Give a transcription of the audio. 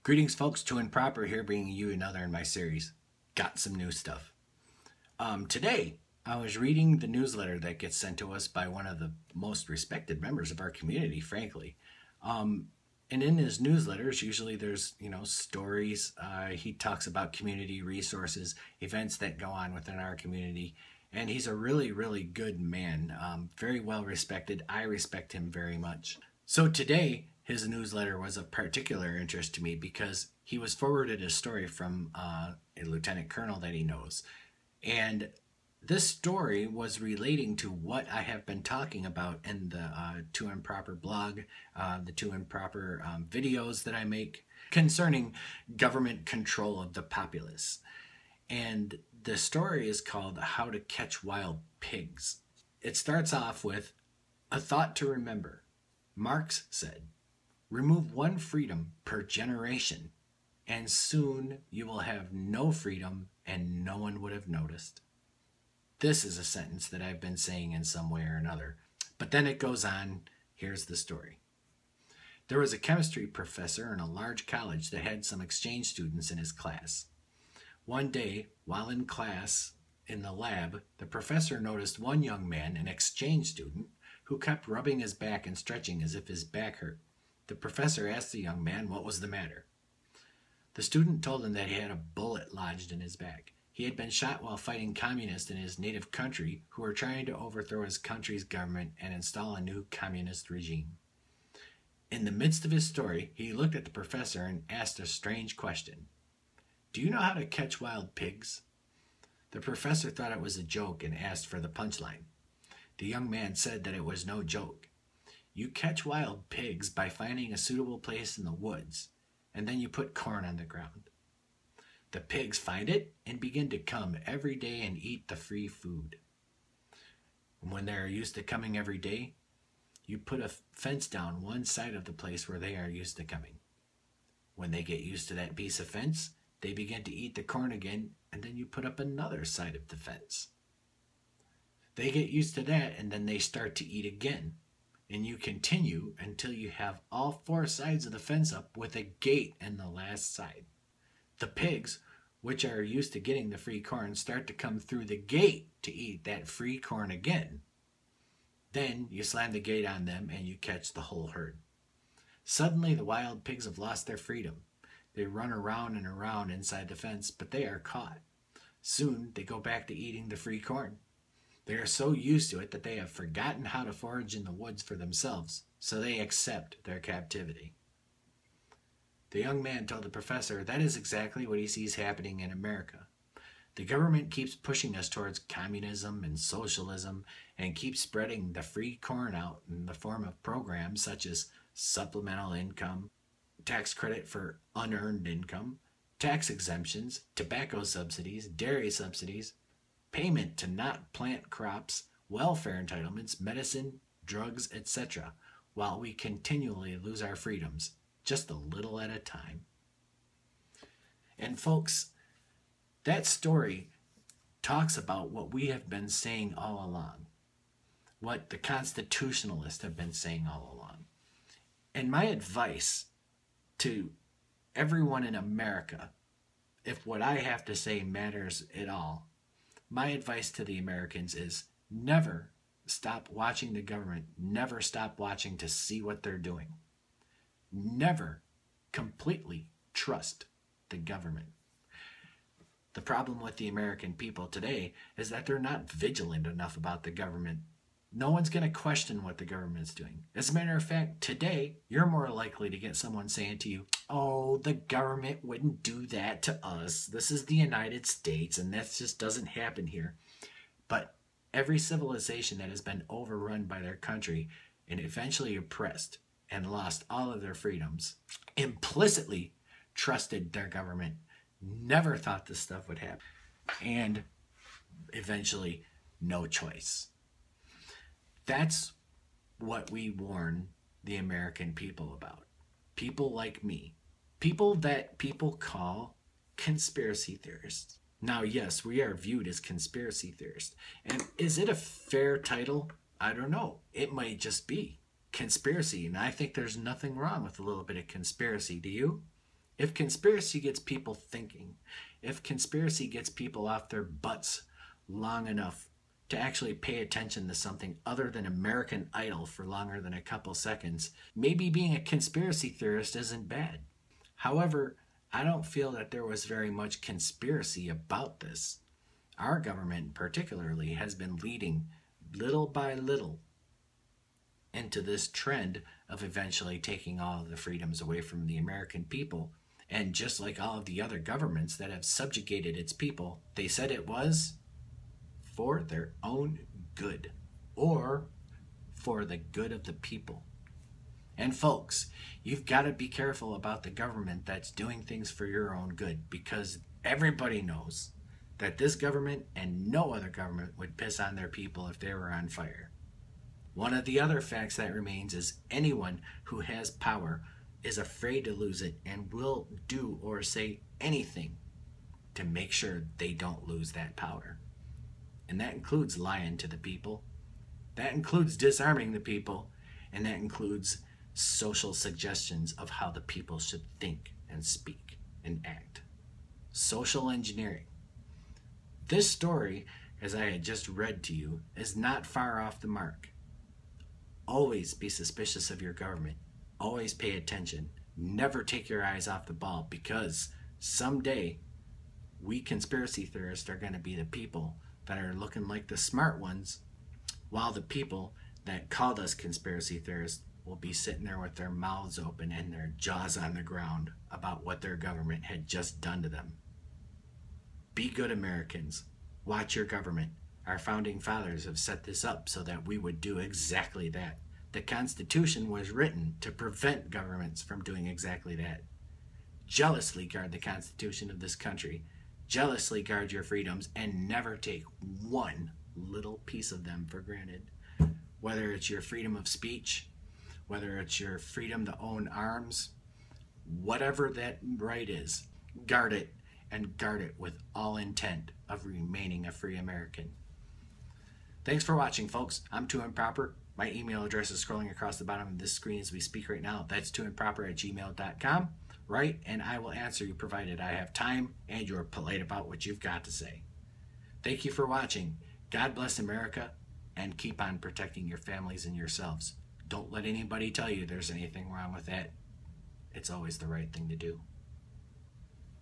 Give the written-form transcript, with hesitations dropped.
Greetings, folks. Two and Proper here, bringing you another in my series. Got some new stuff. Today, I was reading the newsletter that gets sent to us by one of the most respected members of our community, frankly. And in his newsletters, usually there's, stories. He talks about community resources, events that go on within our community. And he's a really, really good man. Very well respected. I respect him very much. So today, his newsletter was of particular interest to me because he was forwarded a story from a lieutenant colonel that he knows. And this story was relating to what I have been talking about in the Two and Proper blog, the Two and Proper videos that I make concerning government control of the populace. And the story is called How to Catch Wild Pigs. It starts off with a thought to remember. Marx said, "Remove one freedom per generation, and soon you will have no freedom and no one would have noticed." This is a sentence that I've been saying in some way or another. But then it goes on. Here's the story. There was a chemistry professor in a large college that had some exchange students in his class. One day, while in class in the lab, the professor noticed one young man, an exchange student, who kept rubbing his back and stretching as if his back hurt. The professor asked the young man what was the matter. The student told him that he had a bullet lodged in his back. He had been shot while fighting communists in his native country who were trying to overthrow his country's government and install a new communist regime. In the midst of his story, he looked at the professor and asked a strange question. "Do you know how to catch wild pigs?" The professor thought it was a joke and asked for the punchline. The young man said that it was no joke. You catch wild pigs by finding a suitable place in the woods, and then you put corn on the ground. The pigs find it and begin to come every day and eat the free food. And when they are used to coming every day, you put a fence down one side of the place where they are used to coming. When they get used to that piece of fence, they begin to eat the corn again, and then you put up another side of the fence. They get used to that, and then they start to eat again. And you continue until you have all four sides of the fence up with a gate in the last side. The pigs, which are used to getting the free corn, start to come through the gate to eat that free corn again. Then you slam the gate on them and you catch the whole herd. Suddenly the wild pigs have lost their freedom. They run around and around inside the fence, but they are caught. Soon they go back to eating the free corn. They are so used to it that they have forgotten how to forage in the woods for themselves, so they accept their captivity. The young man told the professor that is exactly what he sees happening in America. The government keeps pushing us towards communism and socialism and keeps spreading the free corn out in the form of programs such as supplemental income, tax credit for unearned income, tax exemptions, tobacco subsidies, dairy subsidies, payment to not plant crops, welfare entitlements, medicine, drugs, etc., while we continually lose our freedoms, just a little at a time. And folks, that story talks about what we have been saying all along, what the constitutionalists have been saying all along. And my advice to everyone in America, if what I have to say matters at all, my advice to the Americans is never stop watching the government. Never stop watching to see what they're doing. Never completely trust the government. The problem with the American people today is that they're not vigilant enough about the government. No one's going to question what the government's doing. As a matter of fact, today, you're more likely to get someone saying to you, "Oh, the government wouldn't do that to us. This is the United States, and that just doesn't happen here." But every civilization that has been overrun by their country and eventually oppressed and lost all of their freedoms implicitly trusted their government, never thought this stuff would happen, and eventually no choice. That's what we warn the American people about. People like me. People that people call conspiracy theorists. Now, yes, we are viewed as conspiracy theorists. And is it a fair title? I don't know. It might just be conspiracy. And I think there's nothing wrong with a little bit of conspiracy. Do you? If conspiracy gets people thinking, if conspiracy gets people off their butts long enough to actually pay attention to something other than American Idol for longer than a couple seconds, maybe being a conspiracy theorist isn't bad. However, I don't feel that there was very much conspiracy about this. Our government, particularly, has been leading little by little into this trend of eventually taking all of the freedoms away from the American people. And just like all of the other governments that have subjugated its people, they said it was for their own good or for the good of the people. And folks, you've got to be careful about the government that's doing things for your own good, because everybody knows that this government and no other government would piss on their people if they were on fire. One of the other facts that remains is anyone who has power is afraid to lose it and will do or say anything to make sure they don't lose that power. And that includes lying to the people. That includes disarming the people. And that includes social suggestions of how the people should think and speak and act. Social engineering. This story, as I had just read to you, is not far off the mark. Always be suspicious of your government. Always pay attention. Never take your eyes off the ball, because someday we conspiracy theorists are going to be the people that are looking like the smart ones, while the people that called us conspiracy theorists will be sitting there with their mouths open and their jaws on the ground about what their government had just done to them. Be good Americans. Watch your government. Our founding fathers have set this up so that we would do exactly that. The Constitution was written to prevent governments from doing exactly that. Jealously guard the Constitution of this country. Jealously guard your freedoms and never take one little piece of them for granted. Whether it's your freedom of speech, whether it's your freedom to own arms, whatever that right is, guard it, and guard it with all intent of remaining a free American. Thanks for watching, folks. I'm Too Improper. My email address is scrolling across the bottom of this screen as we speak right now. That's tooimproper@gmail.com. Write, and I will answer you provided I have time and you're polite about what you've got to say. Thank you for watching. God bless America, and keep on protecting your families and yourselves. Don't let anybody tell you there's anything wrong with that. It's always the right thing to do.